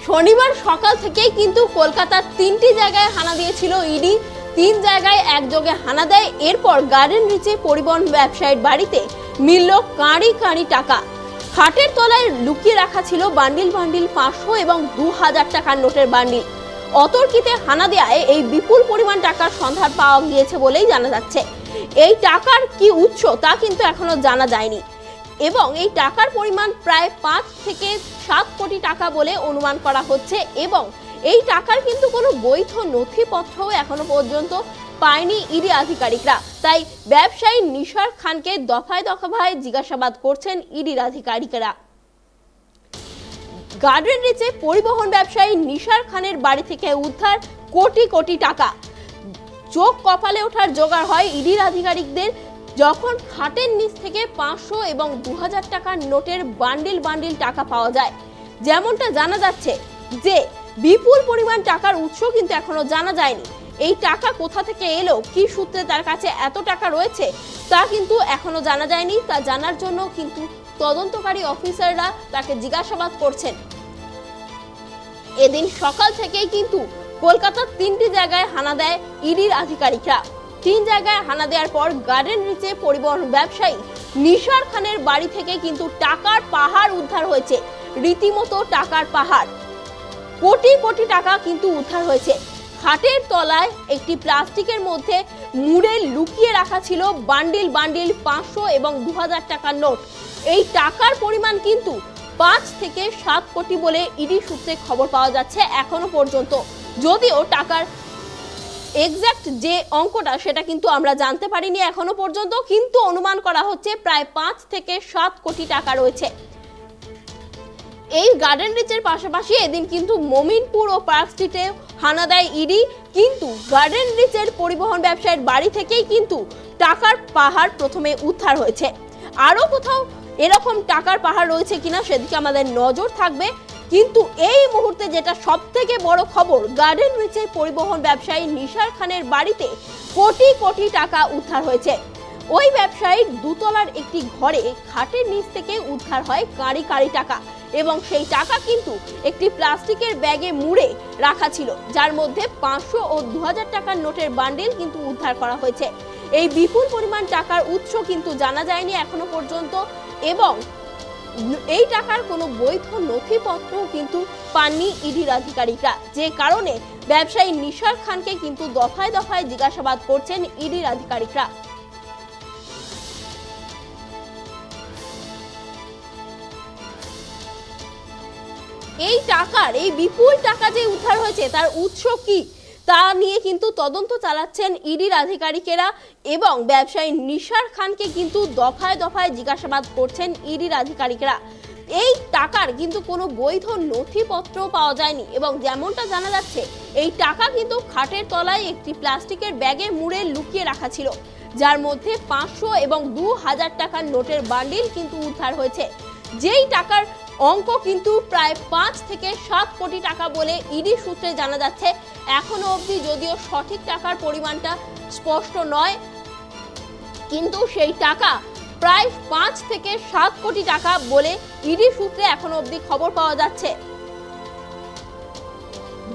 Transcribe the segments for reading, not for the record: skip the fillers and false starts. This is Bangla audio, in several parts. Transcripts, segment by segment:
শনিবার সকাল থেকেই কিন্তু কলকাতার 3টি জায়গায় হানা দিয়েছিল ইডি। 3 জায়গায় একযোগে হানা দেয়। এরপর গার্ডেন রিচে পরিবহন ব্যবসায়ীর বাড়িতে মিলল কাঁড়ি কাঁড়ি টাকা। খাটের তলায় লুকিয়ে রাখা ছিল বান্ডিল বান্ডিল 500 এবং 2000 টাকার নোটের বান্ডিল। অতর্কিতে হানা দেওয়ায় এই বিপুল পরিমাণ টাকার সন্ধান পাওয়া গিয়েছে বলেই জানা যাচ্ছে। এই টাকার কি উৎস তা কিন্তু এখনো জানা যায়নি এবং এই টাকার পরিমাণ প্রায় 5 থেকে 7 কোটি টাকা বলে অনুমান করা হচ্ছে এবং এই টাকার কিন্তু কোনো বৈধ নথিপত্রও এখনো পর্যন্ত পায়নি ইডি আধিকারিকরা। তাই ব্যবসায়ী নিশার খানকে দফায় দফায় জিজ্ঞাসাবাদ করছেন ইডির আধিকারিকরা। গার্ডেন রিচে পরিবহন ব্যবসায়ী নিশার খানের বাড়ি থেকে উদ্ধার কোটি কোটি টাকা। চোখ কপালে ওঠার জোগাড় হয় ইডির আধিকারিকদের যখন খাটের নিচ থেকে 500 এবং 2000 টাকার নোটের বান্ডিল বান্ডিল টাকা পাওয়া যায়। যেমনটা জানা যাচ্ছে যে বিপুল পরিমাণ টাকার উৎস কিন্তু এখনো জানা যায়নি। এই টাকা কোথা থেকে এলো, কি সূত্রে তার কাছে এত টাকা রয়েছে তা কিন্তু এখনো জানা যায়নি। তা জানার জন্য কিন্তু তদন্তকারী অফিসাররা তাকে জিজ্ঞাসাবাদ করছেন। এদিন সকাল থেকেই কিন্তু কলকাতার 3টি জায়গায় হানা দেয় ইডির আধিকারিকরা। 3 জায়গায় হানা দেওয়ার পর গার্ডেন রিচে পরিবহন ব্যবসায়ী নিশার খানের বাড়ি থেকে কিন্তু টাকার পাহাড় উদ্ধার হয়েছে। রীতিমতো টাকার পাহাড়, কোটি কোটি টাকা কিন্তু উদ্ধার হয়েছে। খাটের তলায় একটি প্লাস্টিকের মধ্যে মুড়ে লুকিয়ে রাখা ছিল বান্ডিল বান্ডিল 500 এবং 2000 টাকার নোট। এই টাকার পরিমাণ কিন্তু 5 থেকে 7 কোটি বলে ইডি সূত্রে খবর পাওয়া যাচ্ছে এখনো পর্যন্ত। যদিও টাকার এক্সাক্ট যে অঙ্কটা সেটা কিন্তু আমরা জানতে পারিনি এখনো পর্যন্ত, কিন্তু অনুমান করা হচ্ছে প্রায় 5 থেকে 7 কোটি টাকা রয়েছে। এই গার্ডেন রিচের পাশাপাশি এদিন কিন্তু মমিনপুর ও পার্ক স্ট্রিটে হানা দেয় ইডি। কিন্তু গার্ডেন রিচের পরিবহন ব্যবসায়ীর বাড়ি থেকেই কিন্তু টাকার পাহাড় প্রথমে উদ্ধার হয়েছে। আরও কোথাও এরকম টাকার পাহাড় রয়েছে কিনা সেদিকে আমাদের নজর থাকবে। কিন্তু এই মুহূর্তে যেটা সব থেকে বড় খবর, গার্ডেন রিচের পরিবহন ব্যবসায়ী নিশার খানের বাড়িতে কোটি কোটি টাকা উদ্ধার হয়েছে। ওই ব্যবসায়ীর দুতলার একটি ঘরে খাটের নিচ থেকে উদ্ধার হয় কাঁড়ি কাঁড়ি টাকা এবং সেই টাকা কিন্তু একটি প্লাস্টিকের ব্যাগে মুড়ে রাখা ছিল, যার মধ্যে 500 ও 2000 টাকার নোটের বান্ডিল কিন্তু উদ্ধার করা হয়েছে। এই বিপুল পরিমাণ টাকার উৎস কিন্তু জানা যায়নি এখনো পর্যন্ত এবং এই টাকার কোনো বৈধ নথিপত্র কিন্তু পাননি ইডির আধিকারিকরা, যে কারণে ব্যবসায়ী নিশার খানকে কিন্তু দফায় দফায় জিজ্ঞাসাবাদ করছেন ইডির আধিকারিকরা। এই টাকার এই বিপুল টাকা যে উদ্ধার হয়েছে তার উৎস কি তা নিয়ে কিন্তু তদন্ত চালাচ্ছেন ইডির আধিকারিকেরা এবং ব্যবসায়ী নিশার খানকে কিন্তু দফায় দফায় জিজ্ঞাসাবাদ করছেন ইডির আধিকারিকরা। এই টাকার কিন্তু কোনো বৈধ নথিপত্র পাওয়া যায়নি এবং যেমনটা জানা যাচ্ছে এই টাকা কিন্তু খাটের তলায় একটি প্লাস্টিকের ব্যাগে মুড়ে লুকিয়ে রাখা ছিল, যার মধ্যে 500 এবং 2000 টাকার নোটের বান্ডিল কিন্তু উদ্ধার হয়েছে। যেই টাকার অঙ্ক কিন্তু প্রায় 5 থেকে 7 কোটি টাকা বলে ইডি সূত্রে জানা যাচ্ছে। এখনো অবধি যদিও সঠিক টাকার পরিমাণটা স্পষ্ট নয়, কিন্তু সেই টাকা প্রায় 5 থেকে 7 কোটি টাকা বলে ইডি সূত্রে এখনো অবধি খবর পাওয়া যাচ্ছে।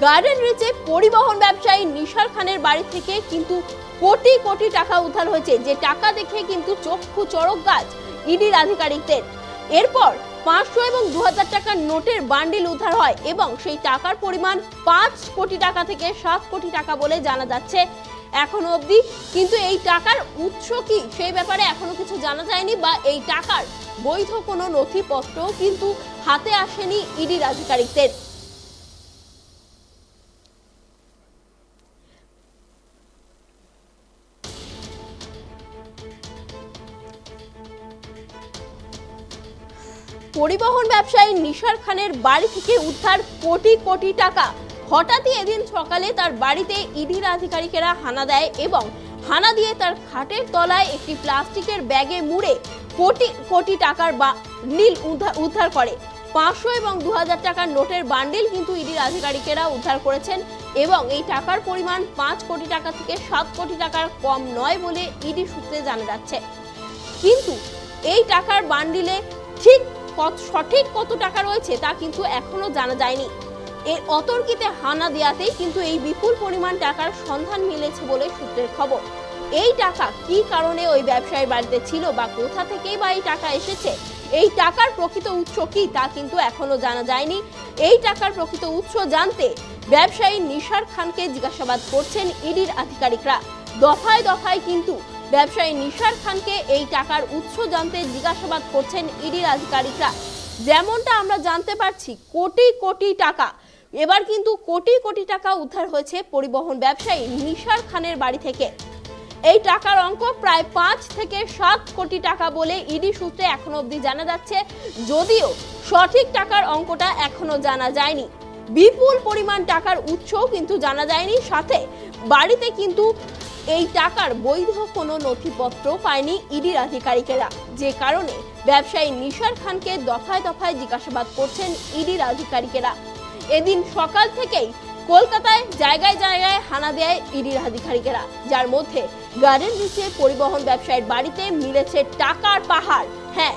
গার্ডেন রিচে পরিবহন ব্যবসায়ী নিশার খানের বাড়ি থেকে কিন্তু কোটি কোটি টাকা উদ্ধার হয়েছে, যে টাকা দেখে কিন্তু চক্ষু চড়ক গাছ ইডির আধিকারিকদের। এরপর 500 এবং 2000 টাকার নোটের বান্ডিল উদ্ধার হয় এবং সেই টাকার পরিমাণ 5 কোটি টাকা থেকে 7 কোটি টাকা বলে জানা যাচ্ছে এখনো অবধি। কিন্তু এই টাকার উৎস কি সেই ব্যাপারে এখনো কিছু জানা যায়নি বা এই টাকার বৈধ কোনো নথিপত্র কিন্তু হাতে আসেনি ইডির আধিকারিকদের। পরিবহন ব্যবসায়ী নিশার খানের বাড়ি থেকে উদ্ধার কোটি কোটি টাকা। হঠাৎই এদিন সকালে তার বাড়িতে ইডির আধিকারিকেরা হানা দেয় এবং হানা দিয়ে তার খাটের তলায় একটি প্লাস্টিকের ব্যাগে মুড়ে কোটি কোটি টাকার বান্ডিল উদ্ধার করে। 500 এবং 2000 টাকার নোটের বান্ডিল কিন্তু ইডির আধিকারিকেরা উদ্ধার করেছেন এবং এই টাকার পরিমাণ 5 কোটি টাকা থেকে 7 কোটি টাকার কম নয় বলে ইডি সূত্রে জানা যাচ্ছে। কিন্তু এই টাকার বান্ডিলে ঠিক সঠিক কত টাকা রয়েছে তা কিন্তু এখনো জানা যায়নি। এর অতর্কিতে হানা দেওয়াতেই কিন্তু এই বিপুল পরিমাণ টাকার সন্ধান মিলেছে বলে সূত্রের খবর। এই টাকা কি কারণে ওই ব্যবসায়ীর বাড়িতে ছিল বা কোথা থেকেই বা এই টাকা এসেছে, এই টাকার প্রকৃত উৎস কি তা কিন্তু এখনো জানা যায়নি। এই টাকার প্রকৃত উৎস জানতে ব্যবসায়ী নিশার খানকে জিজ্ঞাসাবাদ করছেন ইডির আধিকারিকরা। দফায় দফায় কিন্তু ব্যবসায়ী নিশার খানকে এই টাকার উৎস জানতে জিজ্ঞাসাবাদ করছেন ইডির আধিকারিকরা। যেমনটা আমরা জানতে পারছি, কোটি কোটি টাকা, এবার কিন্তু কোটি কোটি টাকা উদ্ধার হয়েছে পরিবহন ব্যবসায়ী নিশার খানের বাড়ি থেকে। এই টাকার অঙ্ক প্রায় 5 থেকে 7 কোটি টাকা বলে ইডি সূত্রে এখনো অবধি জানা যাচ্ছে, যদিও সঠিক টাকার অঙ্কটা এখনো জানা যায়নি। বিপুল পরিমাণ টাকার উৎসও কিন্তু জানা যায়নি, সাথে বাড়িতে কিন্তু এই টাকার বৈধ কোনো নথিপত্র পায়নি ইডির আধিকারিকেরা, যে কারণে ব্যবসায়ী নিশার খানকে দফায় দফায় জিজ্ঞাসাবাদ করছেন ইডির আধিকারিকেরা। এদিন সকাল থেকেই কলকাতায় জায়গায় জায়গায় হানা দেয় ইডির আধিকারিকেরা, যার মধ্যে গার্ডেন রিচে পরিবহন ব্যবসায়ীর বাড়িতে মিলেছে টাকার পাহাড়। হ্যাঁ,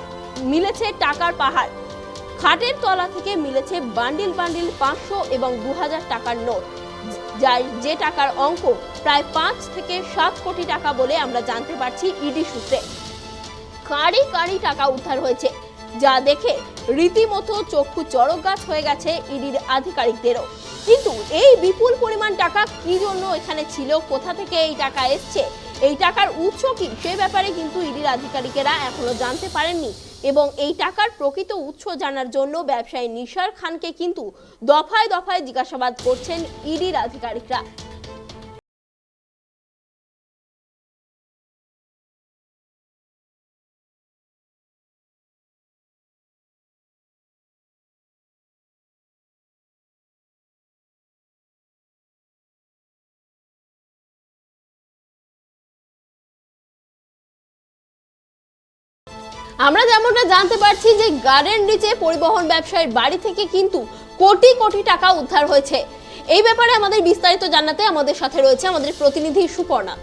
মিলেছে টাকার পাহাড়। খাটের তলা থেকে মিলেছে বান্ডিল বান্ডিল 500 এবং 2000 টাকার নোট, যার যে টাকার অঙ্ক প্রায় 5 থেকে 7 কোটি টাকা বলে আমরা জানতে পারছি ইডি সূত্রে। কাঁড়ি কাঁড়ি টাকা উদ্ধার হয়েছে, যা দেখে রীতিমতো চক্ষু চড়ক গাছ হয়ে গেছে ইডির আধিকারিকদেরও। কিন্তু এই বিপুল পরিমাণ টাকা কি জন্য এখানে ছিল, কোথা থেকে এই টাকা এসছে, এই টাকার উৎস কি, সে ব্যাপারে কিন্তু ইডির আধিকারিকেরা এখনো জানতে পারেননি। এবং এই টাকার প্রকৃত উৎস জানার জন্য ব্যবসায়ী নিশার খানকে কিন্তু দফায় দফায় জিজ্ঞাসাবাদ করছেন ইডির আধিকারিকরা। আমরা যেমনটা জানতে পারছি যে গার্ডেন রিচে পরিবহন ব্যবসায়ীর বাড়ি থেকে কিন্তু কোটি কোটি টাকা উদ্ধার হয়েছে। এই ব্যাপারে আমাদের বিস্তারিত জানাতে আমাদের সাথে রয়েছে আমাদের প্রতিনিধি সুপর্ণা।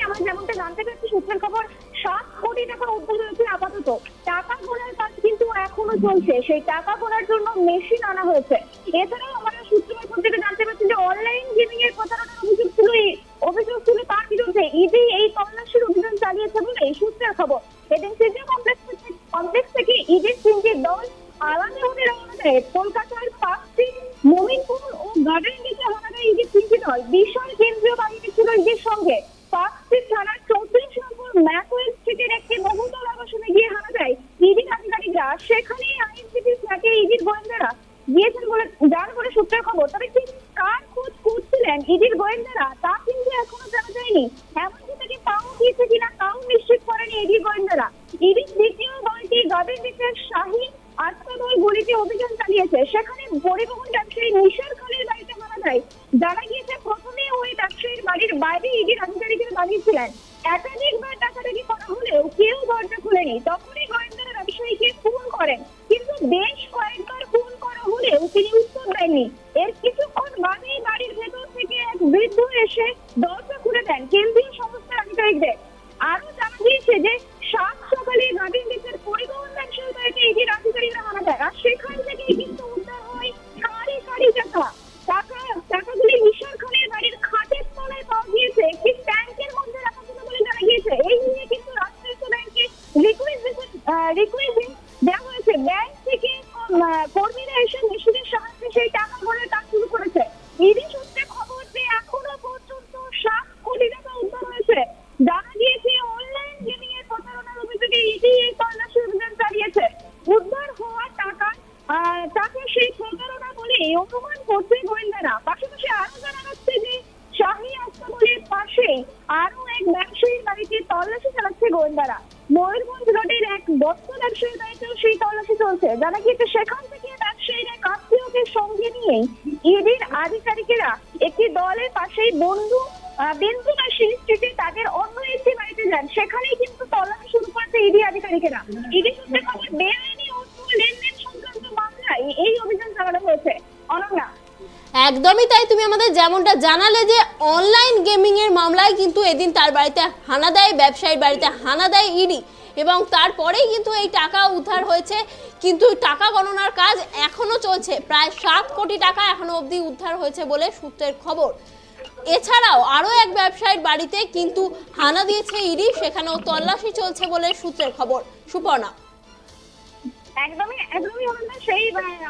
আমরা যেমনটা জানতে পারছি সূত্রের খবর, 7 কোটি টাকা উদ্ধার হয়েছে আপাতত। টাকা গোনার কাজ কিন্তু এখনো চলছে, সেই টাকা গোনার জন্য মেশিন আনা হয়েছে। এছাড়াও আমরা সূত্রের থেকে জানতে পারছি যে অনলাইন গেমিং এর প্রতারণার অভিযোগ ছিল তার বিরুদ্ধে ইডি এই তল্লাশির অভিযান চালিয়েছে বলে এই সূত্রের খবর। এদিন সিটি কমপ্লেক্স থেকে ইডির 3টি দল আলাদা হতে রওনা দেয়। কলকাতার পাঁচটি, মোমিনপুর ও গার্ডেন রিচে হানা দেয় ইডির 3টি দল। বিশাল কেন্দ্রীয় বাহিনী ছিল ইডির সঙ্গে। পাঁচটি থানার 34 নম্বর ম্যাকওয়েল স্ট্রিটের একটি বহুতল আবাসনে গিয়ে হানা দেয় ইডির আধিকারিকরা। সেখানে আইনজীবী ফ্ল্যাটে ইডির গোয়েন্দারা গিয়েছেন বলে বলে সূত্রের খবর। তবে ঠিক কার খোঁজ করছিলেন ইডির গোয়েন্দারা তা কিন্তু এখনো জানা যায়নি। এমনকি তাকে পাওয়া গিয়েছে কিনা তাও নিশ্চিত করেনি ইডির গোয়েন্দারা। ইডির দ্বিতীয় দলটি গার্ডেন রিচের শাহী আস্তাবল গলিতে অভিযান চালিয়েছে। সেখানে পরিবহন ব্যবসায়ী নিশার খানের বাড়িতে হানা দেয়। জানা গিয়েছে প্রথমে ওই ব্যবসায়ীর বাড়ির বাইরে ইডির আধিকারিকরা দাঁড়িয়েছিলেন। একাধিকবার ডাকাডাকি করা হলেও কেউ দরজা খুলেনি। তখনই গোয়েন্দারা ব্যবসায়ীকে ফোন করেন, কিন্তু বেশ কয়েকবার ফোন করা হলেও তিনি উত্তর দেননি। এর কিছুক্ষণ বাদেই বাড়ির ভেতর থেকে এক বৃদ্ধ এসে দরজা খুলে দেন কেন্দ্রীয় সংস্থার আধিকারিকদের। আরো জানা গিয়েছে যে 7 সকালে গার্ডেন রিচের পরিবহন ব্যবসায়ীর বাড়িতে ইডির আধিকারিকরা হানা দেয়, আর সেখান থেকেই কিন্তু উদ্ধার হয় কাঁড়ি কাঁড়ি টাকাগুলি নিশার খানের বাড়ির খাটের তলায় পাওয়া গিয়েছে, একটি ট্যাঙ্কের মধ্যে রাখা ছিল বলে জানা গিয়েছে। এই নিয়ে কিন্তু রাষ্ট্রায়ত্ত ব্যাংকে রিকুইজিশন দেওয়া হয়েছে। ব্যাংক থেকে কর্মীরা এসে মেশিনের সাহায্যে সেই টাকা গোনার কাজ শুরু করেছে। ইডি সূত্রে খবর যে এখনো পর্যন্ত 7 কোটি টাকা উদ্ধার হয়েছে। জানা গিয়েছে অনলাইন গেমিং এর প্রতারণার অভিযোগে ইডি এই তল্লাশি অভিযান চালিয়েছে। উদ্ধার হওয়া টাকা সেই প্রতারণা বলে অনুমান করছে গোয়েন্দারা। পাশাপাশি আরো জানা যাচ্ছে যে শাহী আস্তাবলের পাশে আরো এক ব্যবসায়ীর বাড়িতে তল্লাশি চালাচ্ছে গোয়েন্দারা। ময়ূরভঞ্জ রোডের এক বস্ত্র ব্যবসায়ীর বাড়িতেও সেই তল্লাশি চলছে। জানা গিয়েছে সেখান থেকে ব্যবসায়ীর এক আত্মীয়কে সঙ্গে নিয়ে ইডির আধিকারিকেরা একটি দলের পাশেই বিন্দুবাসী স্ট্রিটে তাদের অন্য একটি বাড়িতে যান। সেখানেই কিন্তু তল্লাশি শুরু করেছে ইডি আধিকারিকেরা। ইডি সূত্রে খবর, বেআইনি অর্থ লেনদেন সংক্রান্ত মামলায় এই অভিযান চালানো হয়েছে। অনন্যা, একদমই তাই, তুমি আমাদের যেমনটা জানালে যে অনলাইন গেমিং এর মামলায় কিন্তু এদিন তার বাড়িতে হানা দেয়, ব্যবসায়ীর বাড়িতে হানা দেয় ইডি। এবং তারপরেই কিন্তু এই টাকা উদ্ধার হয়েছে। কিন্তু টাকা গণনার কাজ এখনো চলছে, প্রায় 7 কোটি টাকা এখনো অবধি উদ্ধার হয়েছে বলে সূত্রের খবর। এছাড়াও আরো এক ব্যবসায়ীর বাড়িতে কিন্তু হানা দিয়েছে ইডি, সেখানেও তল্লাশি চলছে বলে সূত্রের খবর। সুপর্ণা, একদমই সেই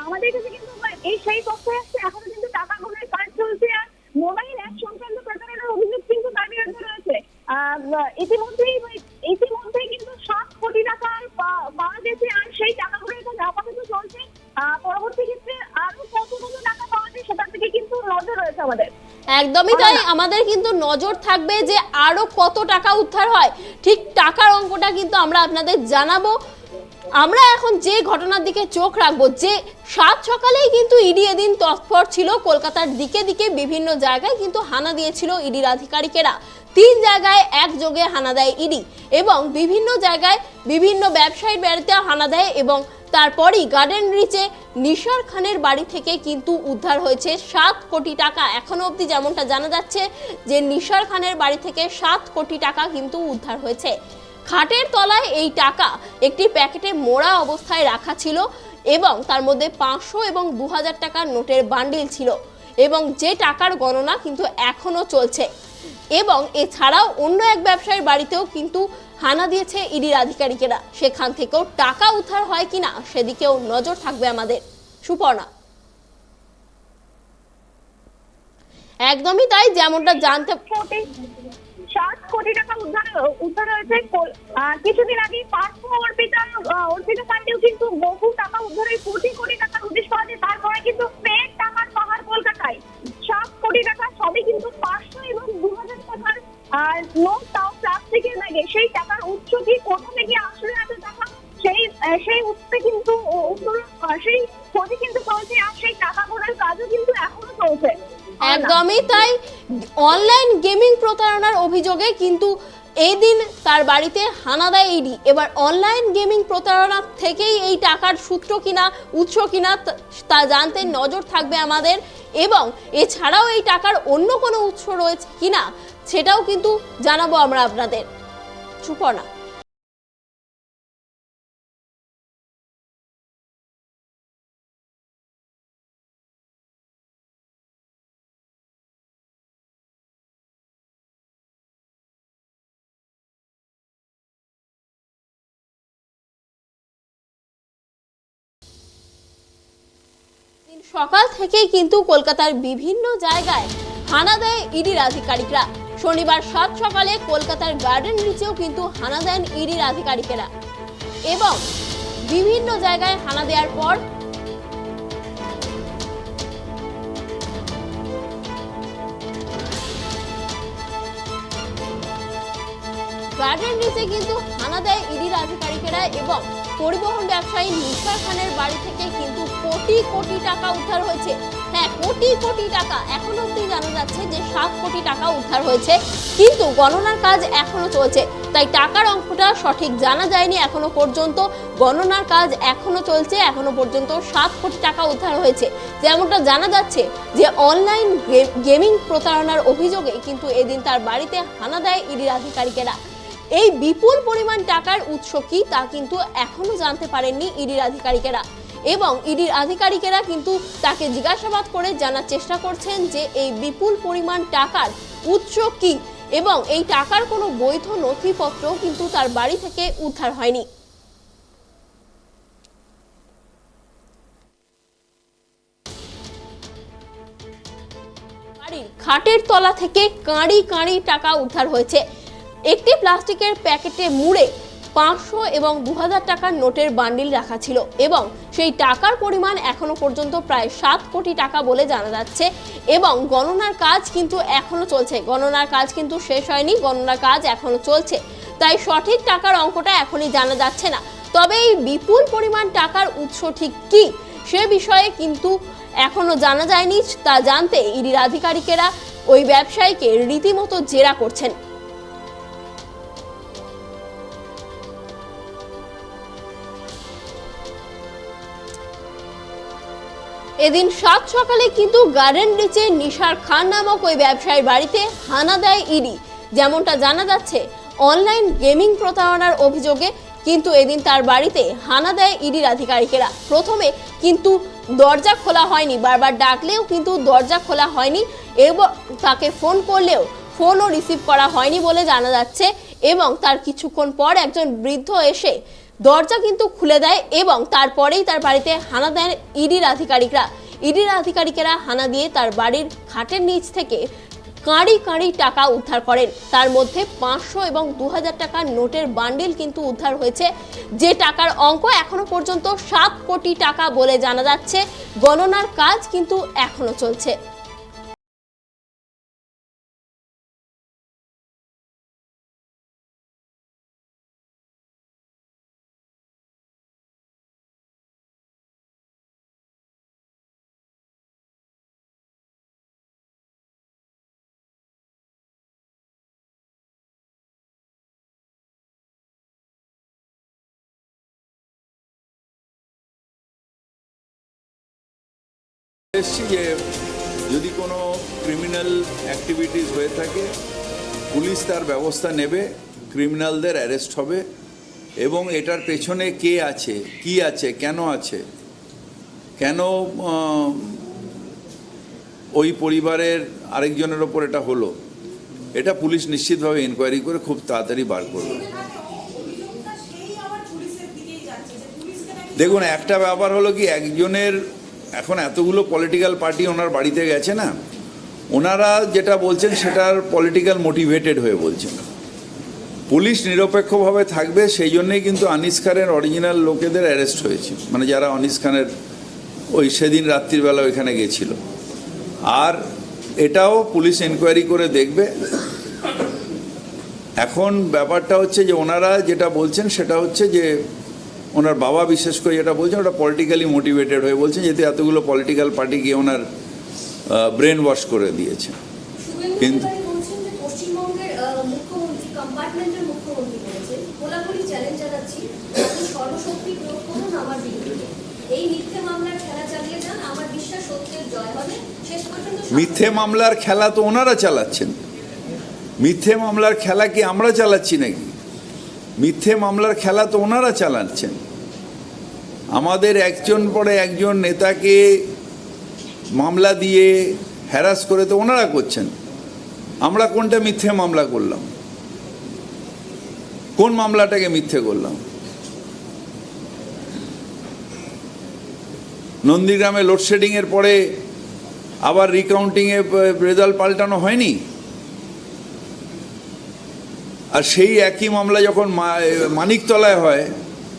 আমাদের কাছে কিন্তু এই সেই তথ্য আসছে, এখনো কিন্তু টাকা গোনার কাজ চলছে আর মোবাইল অ্যাপ সংক্রান্ত প্রতারণার অভিযোগ কিন্তু তার বিরুদ্ধে রয়েছে। ইতিমধ্যেই কিন্তু 7 কোটি টাকা পাওয়া গেছে আর সেই টাকা গোনার কাজ আপাতত চলছে। পরবর্তী ক্ষেত্রে আরো কত টাকা পাওয়া যায় সেটার দিকে কিন্তু নজর রয়েছে আমাদের। একদমই তাই, আমাদের কিন্তু নজর থাকবে যে আরো কত টাকা উদ্ধার হয়। ঠিক টাকার অঙ্কটা কিন্তু আমরা আপনাদের জানাবো। আমরা এখন যে ঘটনার দিকে চোখ রাখবো, যে 7 সকালেই কিন্তু ইডি এদিন তৎপর ছিল কলকাতার দিকে দিকে বিভিন্ন জায়গায় কিন্তু হানা দিয়েছিল ইডির আধিকারিকেরা। 3 জায়গায় একযোগে হানা দেয় ইডি এবং বিভিন্ন জায়গায় বিভিন্ন ব্যবসায়ীর বাড়িতে হানা দেয় এবং তারপরই গার্ডেন রিচে নিশার খানের বাড়ি থেকে কিন্তু উদ্ধার হয়েছে 7 কোটি টাকা। এখনো অবধি যেমনটা জানা যাচ্ছে যে নিশার খানের বাড়ি থেকে 7 কোটি টাকা কিন্তু উদ্ধার হয়েছে। খাটের তলায় এই টাকা একটি প্যাকেটে মোড়া অবস্থায় রাখা ছিল এবং তার মধ্যে 500 এবং 2000 টাকার নোটের বান্ডিল ছিল এবং যে টাকার গণনা কিন্তু এখনো চলছে। এবং এছাড়াও অন্য এক ব্যবসায়ীর বাড়িতেও কিন্তু হানা দিয়েছে ইডির আধিকারিকেরা, সেখান থেকেও টাকা উদ্ধার হয় কিনা সেদিকেও নজর থাকবে আমাদের। সুপর্ণা, একদমই তাই, যেমনটা জানতে 7 কোটি টাকা উদ্ধার হয়েছে। কিছুদিন আগে পার্থ অর্পিতা কাণ্ডেও কিন্তু বহু টাকা উদ্ধারের কোটি কোটি টাকার উদ্দেশ্য পাওয়া যায়। তারপরে কিন্তু ফেক টাকার পাহাড় কলকাতায় 7 কোটি টাকা, সবই কিন্তু 500 এবং 2000 টাকার নোট, তাও প্লাস্টিকের ব্যাগে। সেই টাকার উৎস কি, কোথা থেকে আসলে এত টাকা, সেই উৎসে কিন্তু সেই খোঁজে কিন্তু চলছে আর সেই টাকা গোনার কাজও কিন্তু এখনো চলছে। একদমই তাই, অনলাইন গেমিং প্রতারণার অভিযোগে কিন্তু এই দিন তার বাড়িতে হানা দেয় ইডি। এবার অনলাইন গেমিং প্রতারণা থেকেই এই টাকার সূত্র কিনা, উৎস কিনা তা জানতে নজর থাকবে আমাদের এবং এছাড়াও এই টাকার অন্য কোনো উৎস রয়েছে কিনা সেটাও কিন্তু জানাবো আমরা আপনাদের। সুপর্ণা, সকাল থেকেই কিন্তু কলকাতার বিভিন্ন জায়গায় হানা দেয় ইডির আধিকারিকরা। শনিবার 7 সকালে কলকাতার গার্ডেন রিচেও কিন্তু হানা দেন ইডির আধিকারিকেরা এবং বিভিন্ন জায়গায় হানা দেওয়ার পর গার্ডেন রিচে কিন্তু হানা দেয় ইডির আধিকারিকেরা এবং পরিবহন ব্যবসায়ী নিশার খানের বাড়ি থেকে কিন্তু কোটি কোটি টাকা উদ্ধার হয়েছে। হ্যাঁ, কোটি কোটি টাকা। এখনো অবধি জানা যাচ্ছে যে 7 কোটি টাকা উদ্ধার হয়েছে, কিন্তু গণনার কাজ এখনো চলছে, তাই টাকার অঙ্কটা সঠিক জানা যায়নি এখনো পর্যন্ত। গণনার কাজ এখনো চলছে, এখনো পর্যন্ত 7 কোটি টাকা উদ্ধার হয়েছে। যেমনটা জানা যাচ্ছে যে অনলাইন গেমিং প্রতারণার অভিযোগে কিন্তু এদিন তার বাড়িতে হানা দেয় ইডির আধিকারিকেরা। এই বিপুল পরিমাণ টাকার উৎস কি তা কিন্তু এখনো জানতে পারেননি ইডির আধিকারিকেরা এবং ইডির আধিকারিকেরা কিন্তু তাকে জিজ্ঞাসাবাদ করে জানার চেষ্টা করছেন যে এই বিপুল পরিমাণ টাকার উৎস কি এবং এই টাকার কোনো বৈধ নথিপত্র কিন্তু তার বাড়ি থেকে উদ্ধার হয়নি। খাটের তলা থেকে কাঁড়ি কাঁড়ি টাকা উদ্ধার হয়েছে। একটি প্লাস্টিকের প্যাকেটে মুড়ে 500 এবং 2000 টাকার নোটের বান্ডিল রাখা ছিল এবং সেই টাকার পরিমাণ এখনো পর্যন্ত প্রায় 7 কোটি টাকা বলে জানা যাচ্ছে এবং গণনার কাজ কিন্তু এখনো চলছে। গণনার কাজ কিন্তু শেষ হয়নি, গণনার কাজ এখনো চলছে, তাই সঠিক টাকার অঙ্কটা এখনই জানা যাচ্ছে না। তবে এই বিপুল পরিমাণ টাকার উৎস ঠিক কি সে বিষয়ে কিন্তু এখনো জানা যায়নি। তা জানতে ইডির আধিকারিকেরা ওই ব্যবসায়ীকে রীতিমতো জেরা করছেন। এদিন 7 সকালে কিন্তু গার্ডেন রিচে নিশার খান নামক ওই ব্যবসায়ীর বাড়িতে হানা দেয় ইডি। যেমনটা জানা যাচ্ছে অনলাইন গেমিং প্রতারণার অভিযোগে কিন্তু এদিন তার বাড়িতে হানা দেয় ইডির আধিকারিকেরা। প্রথমে কিন্তু দরজা খোলা হয়নি, বারবার ডাকলেও কিন্তু দরজা খোলা হয়নি এবং তাকে ফোন করলেও ফোনও রিসিভ করা হয়নি বলে জানা যাচ্ছে। এবং তার কিছুক্ষণ পর একজন বৃদ্ধ এসে দরজা কিন্তু খুলে দেয় এবং তারপরেই তার বাড়িতে হানা দেন ইডির আধিকারিকরা। ইডির আধিকারিকেরা হানা দিয়ে তার বাড়ির খাটের নিচ থেকে কাঁড়ি কাঁড়ি টাকা উদ্ধার করেন। তার মধ্যে 500 এবং 2000 টাকার নোটের বান্ডিল কিন্তু উদ্ধার হয়েছে, যে টাকার অঙ্ক এখনো পর্যন্ত 7 কোটি টাকা বলে জানা যাচ্ছে। গণনার কাজ কিন্তু এখনো চলছে। এসছি যে যদি কোনো ক্রিমিনাল অ্যাক্টিভিটিস হয়ে থাকে পুলিশ তার ব্যবস্থা নেবে, ক্রিমিনালদের অ্যারেস্ট হবে এবং এটার পেছনে কে আছে, কি আছে, কেন ওই পরিবারের আরেকজনের ওপর এটা হলো, এটা পুলিশ নিশ্চিতভাবে ইনকোয়ারি করে খুব তাড়াতাড়ি বার করবে। দেখুন, একটা ব্যাপার হলো কি, একজনের এখন এতগুলো পলিটিক্যাল পার্টি ওনার বাড়িতে গেছে না, ওনারা যেটা বলছেন সেটার পলিটিক্যাল মোটিভেটেড হয়ে বলছেন। পুলিশ নিরপেক্ষভাবে থাকবে, সেই জন্যেই কিন্তু আনিস খানের অরিজিনাল লোকেদের অ্যারেস্ট হয়েছে, মানে যারা আনিস খানের ওই সেদিন রাত্রিবেলা ওইখানে গেছিল। আর এটাও পুলিশ এনকোয়ারি করে দেখবে। এখন ব্যাপারটা হচ্ছে যে ওনারা যেটা বলছেন সেটা হচ্ছে যে ওনার বাবা বিশেষ করে যেটা বলছেন ওটা পলিটিক্যালি মোটিভেটেড হয়ে বলছেন, যেহেতু এতগুলো পলিটিক্যাল পার্টি গিয়ে ওনার ব্রেন ওয়াশ করে দিয়েছে। কিন্তু মিথ্যে মামলার খেলা তো ওনারা চালাচ্ছেন। মিথ্যে মামলার খেলা কি আমরা চালাচ্ছি নাকি? মিথ্যে মামলার খেলা তো ওনারা চালাচ্ছেন। আমাদের একজন পরে একজন নেতাকে মামলা দিয়ে হ্যারাস করে তো ওনারা করছেন। আমরা কোনটা মিথ্যে মামলা করলাম? কোন মামলাটাকে মিথ্যে করলাম? নন্দীগ্রামে লোডশেডিংয়ের পরে আবার রিকাউন্টিংয়ে রেজাল্ট পাল্টানো হয়নি? আর সেই একই মামলা যখন মানিকতলায় হয়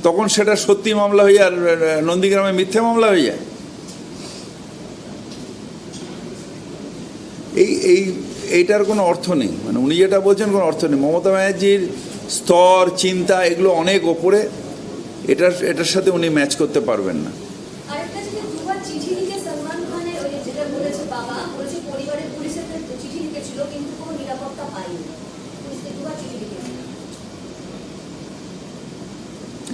তখন সেটা সত্যি মামলা হয়ে যায়, আর নন্দীগ্রামে মিথ্যে মামলা হয়ে যায়। এইটার কোনো অর্থ নেই, মানে উনি যেটা বলছেন কোনো অর্থ নেই। মমতা ব্যানার্জির স্তর চিন্তা এগুলো অনেক ওপরে, এটার সাথে উনি ম্যাচ করতে পারবেন না।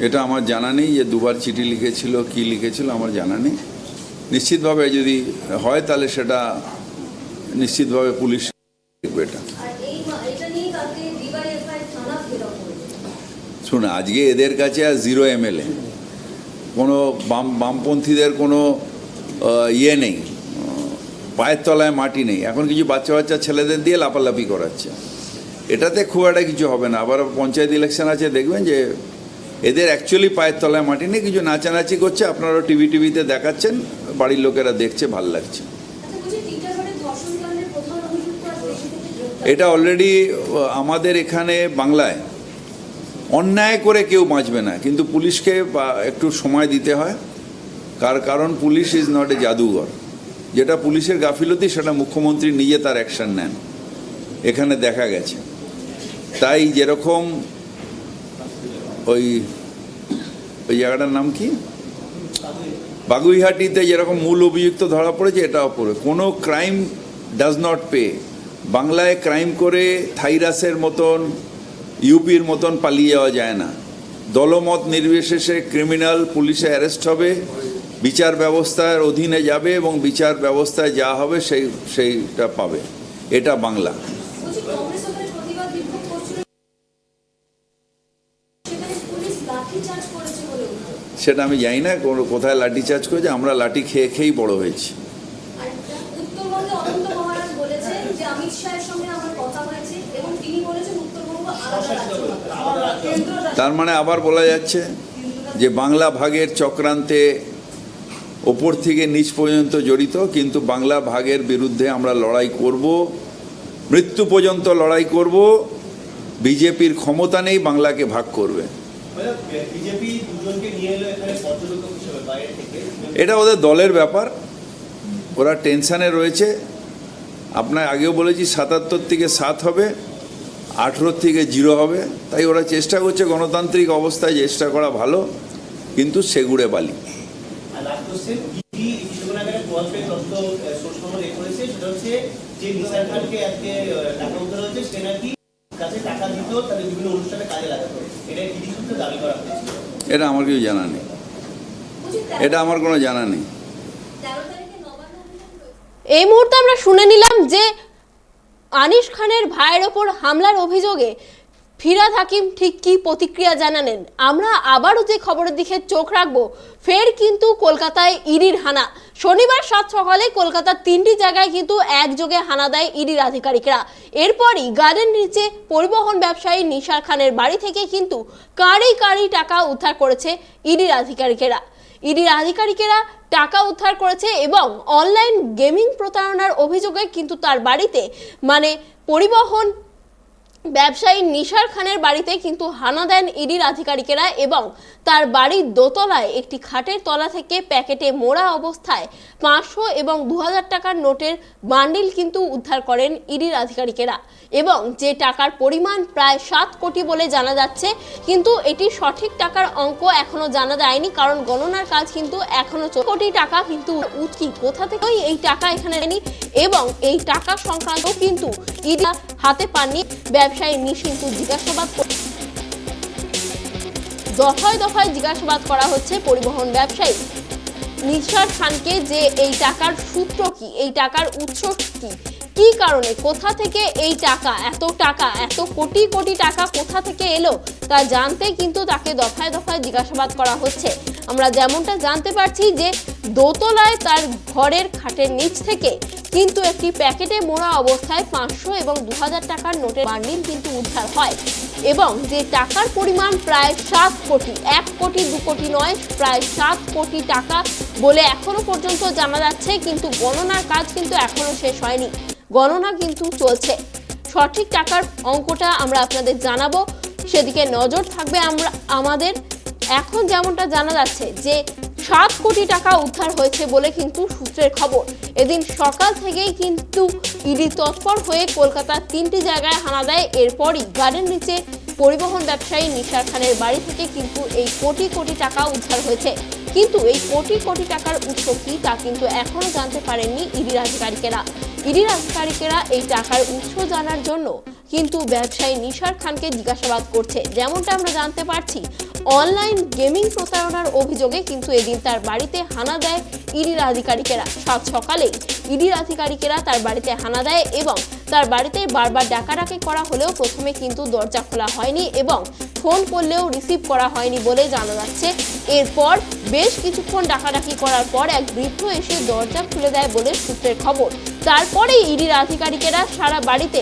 এটা আমার জানা নেই যে দুবার চিঠি লিখেছিল, কি লিখেছিল আমার জানা নেই। নিশ্চিতভাবে যদি হয় তাহলে সেটা নিশ্চিতভাবে পুলিশ দেখবে। এটা শুনে আজকে এদের কাছে আর 0 MLA, কোনো বামপন্থীদের কোনো ইয়ে নেই, পায়ের তলায় মাটি নেই। এখন কিছু বাচ্চা বাচ্চা ছেলেদের দিয়ে লাপালাপি করাচ্ছে, এটাতে খুব একটা কিছু হবে না। আবার পঞ্চায়েত ইলেকশন আছে, দেখবেন যে এদের অ্যাকচুয়ালি পায়ের তলায় মাটি নেই, কিছু নাচানাচি করছে, আপনারা টিভিতে দেখাচ্ছেন, বাড়ির লোকেরা দেখছে, ভাল লাগছে। এটা অলরেডি আমাদের এখানে বাংলায় অন্যায় করে কেউ বাঁচবে না, কিন্তু পুলিশকে একটু সময় দিতে হয়। কারণ পুলিশ ইজ নট এ জাদুঘর। যেটা পুলিশের গাফিলতি সেটা মুখ্যমন্ত্রী নিজে তার অ্যাকশন নেন, এখানে দেখা গেছে। তাই যেরকম ওই জায়গাটার নাম কি, বাগুইহাটিতে যেরকম মূল অভিযুক্ত ধরা পড়েছে, এটাও পড়ে। কোনো ক্রাইম ডাজ নট পে। বাংলায় ক্রাইম করে থাইরাসের মতন, ইউপির মতন পালিয়ে যাওয়া যায় না। দলমত নির্বিশেষে ক্রিমিনাল পুলিশে অ্যারেস্ট হবে, বিচার ব্যবস্থার অধীনে যাবে এবং বিচার ব্যবস্থায় যা হবে সেইটা পাবে। এটা বাংলা। সেটা আমি জানি না কোথায় লাঠি চার্জ করেছে, আমরা লাঠি খেয়ে খেয়েই বড় হয়েছি। উত্তরবঙ্গে অনন্ত মহারাজ বলেছেন যে অমিত শাহের সঙ্গে আমার কথা হয়েছে এবং তিনি বলেছেন উত্তরবঙ্গ আলাদা রাজ্য। তার মানে আবার বলা যাচ্ছে যে বাংলা ভাগের চক্রান্তে ওপর থেকে নিচ পর্যন্ত জড়িত, কিন্তু বাংলা ভাগের বিরুদ্ধে আমরা লড়াই করব, মৃত্যু পর্যন্ত লড়াই করব। বিজেপির ক্ষমতা নেই বাংলাকে ভাগ করবে। এটা ওদের দলের ব্যাপার, ওরা টেনশানে রয়েছে। আপনার আগেও বলেছি ৭৭ থেকে ৭ হবে, ১৮ থেকে 0 হবে। তাই ওরা চেষ্টা করছে, গণতান্ত্রিক অবস্থায় চেষ্টা করা ভালো, কিন্তু সেগুড়ে বালি। এটা আমার কিছু জানা নেই, এটা আমার কোনো জানা নেই। এই মুহূর্তে আমরা শুনে নিলাম যে আনিস খানের ভাইয়ের ওপর হামলার অভিযোগে ফিরহাদ হাকিম ঠিক কি প্রতিক্রিয়া জানালেন। আমরা আবারও যে খবরের দিকে চোখ রাখবো, ফের কিন্তু কলকাতায় ইডির হানা। শনিবার 7 সকালে কলকাতার 3টি জায়গায় কিন্তু একযোগে হানা দেয় ইডির আধিকারিকরা। এরপরই গার্ডেন রিচে পরিবহন ব্যবসায়ী নিশার খানের বাড়ি থেকে কিন্তু কাঁড়ি কাঁড়ি টাকা উদ্ধার করেছে ইডির আধিকারিকেরা। ইডির আধিকারিকেরা টাকা উদ্ধার করেছে এবং অনলাইন গেমিং প্রতারণার অভিযোগে কিন্তু তার বাড়িতে মানে পরিবহন ব্যবসায়ী নিশার খানের বাড়িতে কিন্তু হানা দেন ইডির আধিকারিকেরা এবং তার বাড়ির দোতলায় একটি খাটের তলা থেকে প্যাকেটে মোড়া অবস্থায় 500 এবং 2000 টাকার নোটের বান্ডিল কিন্তু উদ্ধার করেন ইডির আধিকারিকেরা এবং যে টাকার পরিমাণ প্রায় 7 কোটি বলে জানা যাচ্ছে, কিন্তু এটি সঠিক টাকার অঙ্ক এখনো জানা যায়নি, কারণ গণনার কাজ কিন্তু এখনো কোটি টাকা কিন্তু উৎকি কোথা থেকে এই টাকা এখানে নেই এবং এই টাকা সংক্রান্ত কিন্তু ইডি হাতে পাননি ব্যবসায়ী নিশ কিন্তু জিজ্ঞাসাবাদ দফায় দফায় জিজ্ঞাসাবাদ করা হচ্ছে পরিবহন ব্যবসায়ী নিশার খানকে যে এই টাকার সূত্র কি, এই টাকার উৎস কি, কি কারণে কোথা থেকে এই টাকা এত কোটি কোটি টাকা কোথা থেকে এলো তা জানতে কিন্তু তাকে দফায় দফায় জিজ্ঞাসাবাদ করা হচ্ছে। আমরা যেমনটা জানতে পারছি যে দোতলায় তার ঘরের খাটের নিচ থেকে কিন্তু একটি প্যাকেটে মোড়া অবস্থায় 500 এবং 2000 টাকার নোটের বান্ডিল কিন্তু উদ্ধার হয় এবং যে টাকার পরিমাণ প্রায় 7 কোটি, 1 কোটি 2 কোটি নয়, প্রায় 7 কোটি টাকা বলে এখনো পর্যন্ত জানা যাচ্ছে, কিন্তু গণনার কাজ কিন্তু এখনো শেষ হয়নি, গণনা কিন্তু চলছে। সঠিক টাকার অঙ্কটা আমরা আপনাদের জানাবো, সেদিকে নজর থাকবে আমাদের। এখন যেমনটা জানা যাচ্ছে যে 7 কোটি টাকা উদ্ধার হয়েছে বলে কিন্তু সূত্রের খবর। এদিন সকাল থেকেই কিন্তু ইডি তৎপর হয়ে কলকাতার 3টি জায়গায় হানা দেয়। এরপরই গার্ডেন রিচে পরিবহন ব্যবসায়ী নিশার খানের বাড়ি থেকে কিন্তু এই কোটি কোটি টাকা উদ্ধার হয়েছে, কিন্তু এই কোটি কোটি টাকার উৎস কি তা কিন্তু এখনো জানতে পারেননি ইডির আধিকারিকেরা। ইডির আধিকারিকেরা এই টাকার উৎস জানার জন্য কিন্তু ব্যবসায়ী নিশার খানকে জিজ্ঞাসাবাদ করছে। যেমনটা আমরা জানতে পারছি, অনলাইন গেমিং প্রতারণার অভিযোগে কিন্তু এদিন তার বাড়িতে হানা দেয় ইডির আধিকারিকেরা। 7 সকালে ইডির আধিকারিকেরা তার বাড়িতে হানা দেয় এবং তার বাড়িতে বারবার ডাকাডাকি করা হলেও প্রথমে কিন্তু দরজা খোলা হয়নি এবং ফোন করলেও রিসিভ করা হয়নি বলে জানা যাচ্ছে। এরপর বেশ কিছুক্ষণ ডাকাডাকি করার পর এক বৃদ্ধ এসে দরজা খুলে দেয় বলে সূত্রের খবর। তারপরে ইডির আধিকারিকেরা সারা বাড়িতে